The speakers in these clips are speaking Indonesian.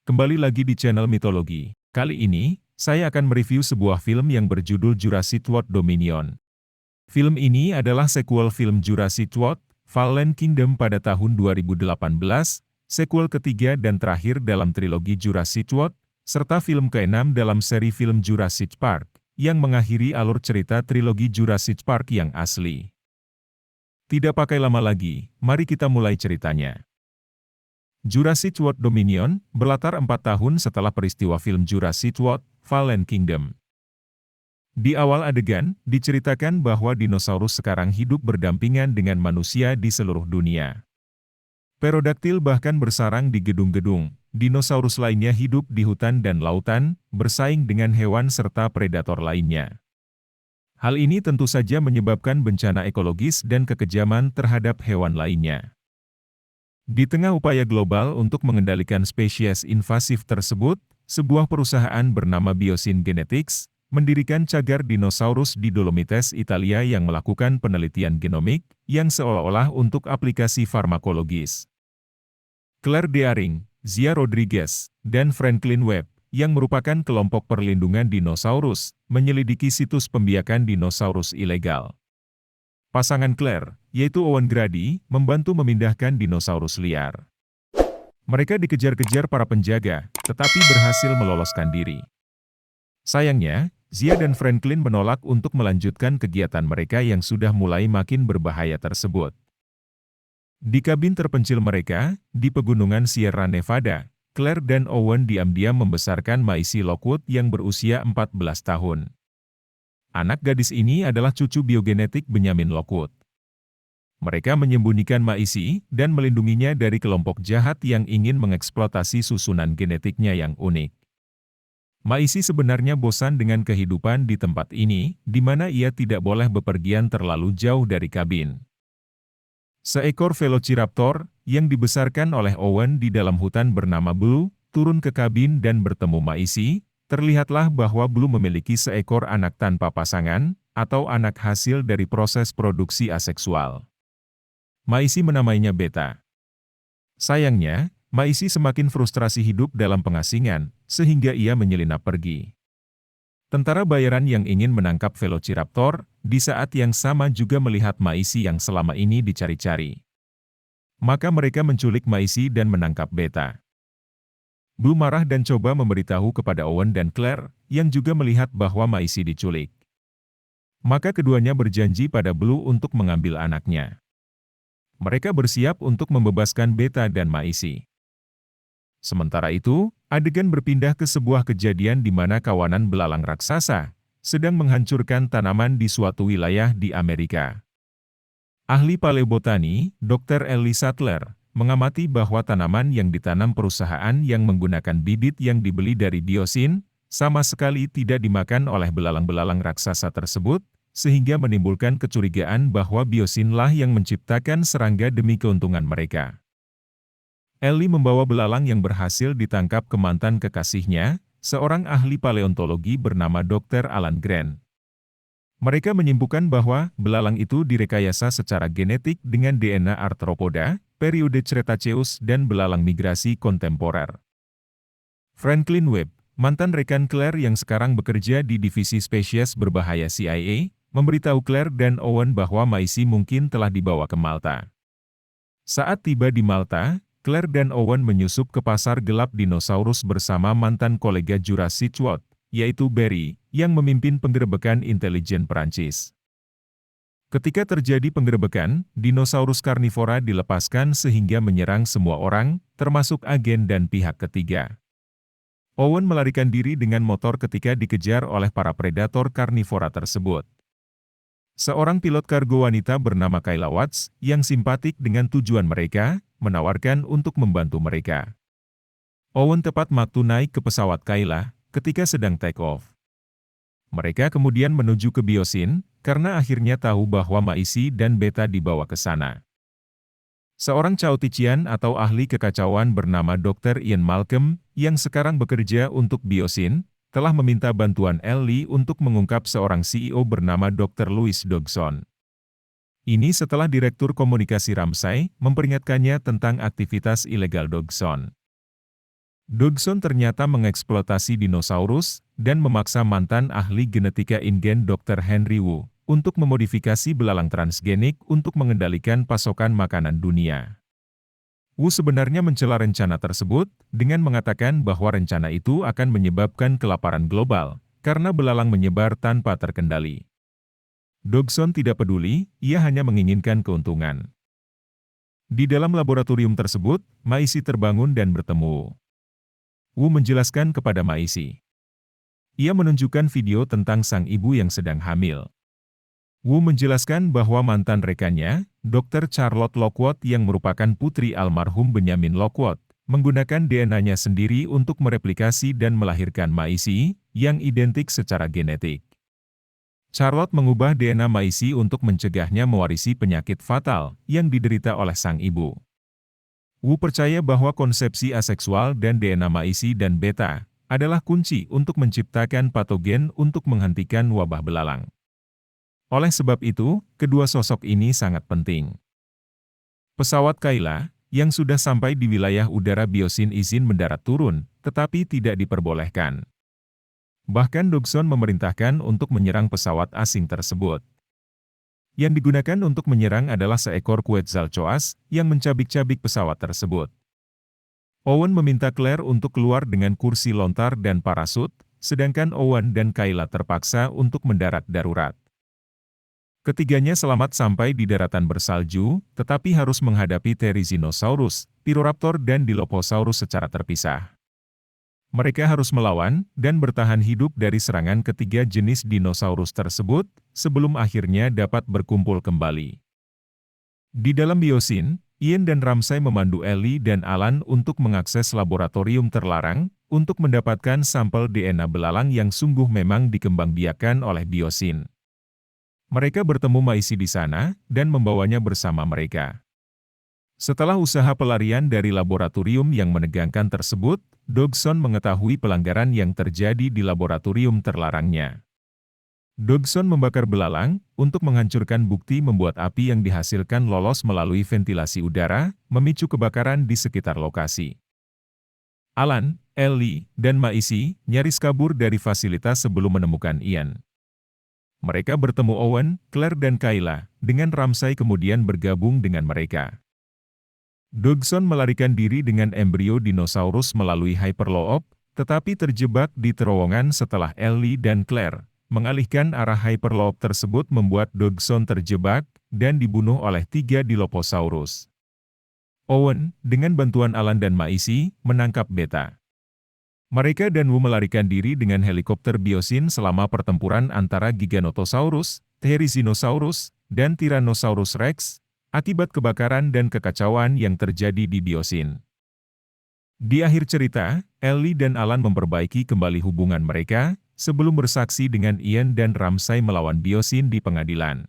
Kembali lagi di channel Mitologi. Kali ini, saya akan mereview sebuah film yang berjudul Jurassic World Dominion. Film ini adalah sequel film Jurassic World, Fallen Kingdom pada tahun 2018, sequel ketiga dan terakhir dalam trilogi Jurassic World, serta film ke-6 dalam seri film Jurassic Park, yang mengakhiri alur cerita trilogi Jurassic Park yang asli. Tidak pakai lama lagi, mari kita mulai ceritanya. Jurassic World Dominion berlatar 4 tahun setelah peristiwa film Jurassic World, Fallen Kingdom. Di awal adegan, diceritakan bahwa dinosaurus sekarang hidup berdampingan dengan manusia di seluruh dunia. Pterodaktil bahkan bersarang di gedung-gedung, dinosaurus lainnya hidup di hutan dan lautan, bersaing dengan hewan serta predator lainnya. Hal ini tentu saja menyebabkan bencana ekologis dan kekejaman terhadap hewan lainnya. Di tengah upaya global untuk mengendalikan spesies invasif tersebut, sebuah perusahaan bernama Biosyn Genetics mendirikan cagar dinosaurus di Dolomites, Italia yang melakukan penelitian genomik yang seolah-olah untuk aplikasi farmakologis. Claire Dearing, Zia Rodriguez, dan Franklin Webb, yang merupakan kelompok perlindungan dinosaurus, menyelidiki situs pembiakan dinosaurus ilegal. Pasangan Claire, yaitu Owen Grady, membantu memindahkan dinosaurus liar. Mereka dikejar-kejar para penjaga, tetapi berhasil meloloskan diri. Sayangnya, Zia dan Franklin menolak untuk melanjutkan kegiatan mereka yang sudah mulai makin berbahaya tersebut. Di kabin terpencil mereka, di pegunungan Sierra Nevada, Claire dan Owen diam-diam membesarkan Maisie Lockwood yang berusia 14 tahun. Anak gadis ini adalah cucu biogenetik Benjamin Lockwood. Mereka menyembunyikan Maisie dan melindunginya dari kelompok jahat yang ingin mengeksploitasi susunan genetiknya yang unik. Maisie sebenarnya bosan dengan kehidupan di tempat ini, di mana ia tidak boleh bepergian terlalu jauh dari kabin. Seekor Velociraptor, yang dibesarkan oleh Owen di dalam hutan bernama Blue, turun ke kabin dan bertemu Maisie. Terlihatlah bahwa Blue memiliki seekor anak tanpa pasangan, atau anak hasil dari proses produksi aseksual. Maisie menamainya Beta. Sayangnya, Maisie semakin frustrasi hidup dalam pengasingan, sehingga ia menyelinap pergi. Tentara bayaran yang ingin menangkap Velociraptor, di saat yang sama juga melihat Maisie yang selama ini dicari-cari. Maka mereka menculik Maisie dan menangkap Beta. Blue marah dan coba memberitahu kepada Owen dan Claire, yang juga melihat bahwa Maisie diculik. Maka keduanya berjanji pada Blue untuk mengambil anaknya. Mereka bersiap untuk membebaskan Beta dan Maisie. Sementara itu, adegan berpindah ke sebuah kejadian di mana kawanan belalang raksasa sedang menghancurkan tanaman di suatu wilayah di Amerika. Ahli paleobotani, Dr. Ellie Sattler, mengamati bahwa tanaman yang ditanam perusahaan yang menggunakan bibit yang dibeli dari Biosyn, sama sekali tidak dimakan oleh belalang-belalang raksasa tersebut, sehingga menimbulkan kecurigaan bahwa Biosyn-lah yang menciptakan serangga demi keuntungan mereka. Ellie membawa belalang yang berhasil ditangkap ke mantan kekasihnya, seorang ahli paleontologi bernama Dr. Alan Grant. Mereka menyimpulkan bahwa belalang itu direkayasa secara genetik dengan DNA arthropoda, periode Cretaceous dan belalang migrasi kontemporer. Franklin Webb, mantan rekan Claire yang sekarang bekerja di divisi spesies berbahaya CIA, memberitahu Claire dan Owen bahwa Maisie mungkin telah dibawa ke Malta. Saat tiba di Malta, Claire dan Owen menyusup ke pasar gelap dinosaurus bersama mantan kolega Jurassic World, yaitu Barry, yang memimpin penggerebekan intelijen Perancis. Ketika terjadi penggerebekan, dinosaurus karnivora dilepaskan sehingga menyerang semua orang, termasuk agen dan pihak ketiga. Owen melarikan diri dengan motor ketika dikejar oleh para predator karnivora tersebut. Seorang pilot kargo wanita bernama Kayla Watts, yang simpatik dengan tujuan mereka, menawarkan untuk membantu mereka. Owen tepat waktu naik ke pesawat Kayla, ketika sedang take off. Mereka kemudian menuju ke Biosyn, karena akhirnya tahu bahwa Maisie dan Beta dibawa ke sana. Seorang cautician atau ahli kekacauan bernama Dr. Ian Malcolm, yang sekarang bekerja untuk Biosyn, telah meminta bantuan Ellie untuk mengungkap seorang CEO bernama Dr. Louis Dodgson. Ini setelah Direktur Komunikasi Ramsay memperingatkannya tentang aktivitas ilegal Dodgson. Dodgson ternyata mengeksploitasi dinosaurus dan memaksa mantan ahli genetika InGen Dr. Henry Wu untuk memodifikasi belalang transgenik untuk mengendalikan pasokan makanan dunia. Wu sebenarnya mencela rencana tersebut dengan mengatakan bahwa rencana itu akan menyebabkan kelaparan global karena belalang menyebar tanpa terkendali. Dodgson tidak peduli, ia hanya menginginkan keuntungan. Di dalam laboratorium tersebut, Maisy terbangun dan bertemu. Wu menjelaskan kepada Maisy. Ia menunjukkan video tentang sang ibu yang sedang hamil. Wu menjelaskan bahwa mantan rekannya, Dr. Charlotte Lockwood yang merupakan putri almarhum Benjamin Lockwood, menggunakan DNA-nya sendiri untuk mereplikasi dan melahirkan Maisy, yang identik secara genetik. Charlotte mengubah DNA Maisy untuk mencegahnya mewarisi penyakit fatal yang diderita oleh sang ibu. Wu percaya bahwa konsepsi aseksual dan DNA Maisy dan beta adalah kunci untuk menciptakan patogen untuk menghentikan wabah belalang. Oleh sebab itu, kedua sosok ini sangat penting. Pesawat Kayla, yang sudah sampai di wilayah udara Biosyn izin mendarat turun, tetapi tidak diperbolehkan. Bahkan Dodgson memerintahkan untuk menyerang pesawat asing tersebut. Yang digunakan untuk menyerang adalah seekor Quetzalcoatl yang mencabik-cabik pesawat tersebut. Owen meminta Claire untuk keluar dengan kursi lontar dan parasut, sedangkan Owen dan Kayla terpaksa untuk mendarat darurat. Ketiganya selamat sampai di daratan bersalju, tetapi harus menghadapi Therizinosaurus, Pyroraptor dan Dilophosaurus secara terpisah. Mereka harus melawan dan bertahan hidup dari serangan ketiga jenis dinosaurus tersebut, sebelum akhirnya dapat berkumpul kembali. Di dalam Biosyn, Ian dan Ramsay memandu Ellie dan Alan untuk mengakses laboratorium terlarang, untuk mendapatkan sampel DNA belalang yang sungguh memang dikembangbiakan oleh Biosyn. Mereka bertemu Maisy di sana, dan membawanya bersama mereka. Setelah usaha pelarian dari laboratorium yang menegangkan tersebut, Dodgson mengetahui pelanggaran yang terjadi di laboratorium terlarangnya. Dodgson membakar belalang untuk menghancurkan bukti membuat api yang dihasilkan lolos melalui ventilasi udara, memicu kebakaran di sekitar lokasi. Alan, Ellie, dan Maisy nyaris kabur dari fasilitas sebelum menemukan Ian. Mereka bertemu Owen, Claire dan Kayla, dengan Ramsay kemudian bergabung dengan mereka. Dodgson melarikan diri dengan embrio dinosaurus melalui hyperloop, tetapi terjebak di terowongan setelah Ellie dan Claire mengalihkan arah hyperloop tersebut membuat Dodgson terjebak dan dibunuh oleh 3 Dilophosaurus. Owen, dengan bantuan Alan dan Maisy, menangkap beta. Mereka dan Wu melarikan diri dengan helikopter Biosyn selama pertempuran antara Giganotosaurus, Therizinosaurus, dan Tyrannosaurus Rex, akibat kebakaran dan kekacauan yang terjadi di Biosyn. Di akhir cerita, Ellie dan Alan memperbaiki kembali hubungan mereka, sebelum bersaksi dengan Ian dan Ramsay melawan Biosyn di pengadilan.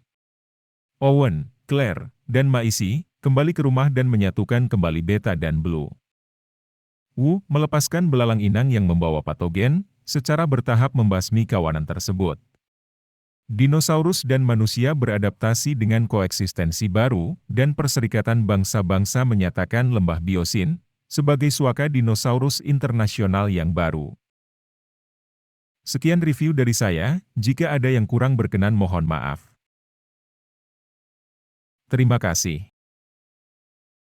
Owen, Claire, dan Maisy kembali ke rumah dan menyatukan kembali Beta dan Blue. Wu melepaskan belalang inang yang membawa patogen, secara bertahap membasmi kawanan tersebut. Dinosaurus dan manusia beradaptasi dengan koeksistensi baru, dan Perserikatan Bangsa-Bangsa menyatakan lembah Biosyn sebagai suaka dinosaurus internasional yang baru. Sekian review dari saya, jika ada yang kurang berkenan mohon maaf. Terima kasih.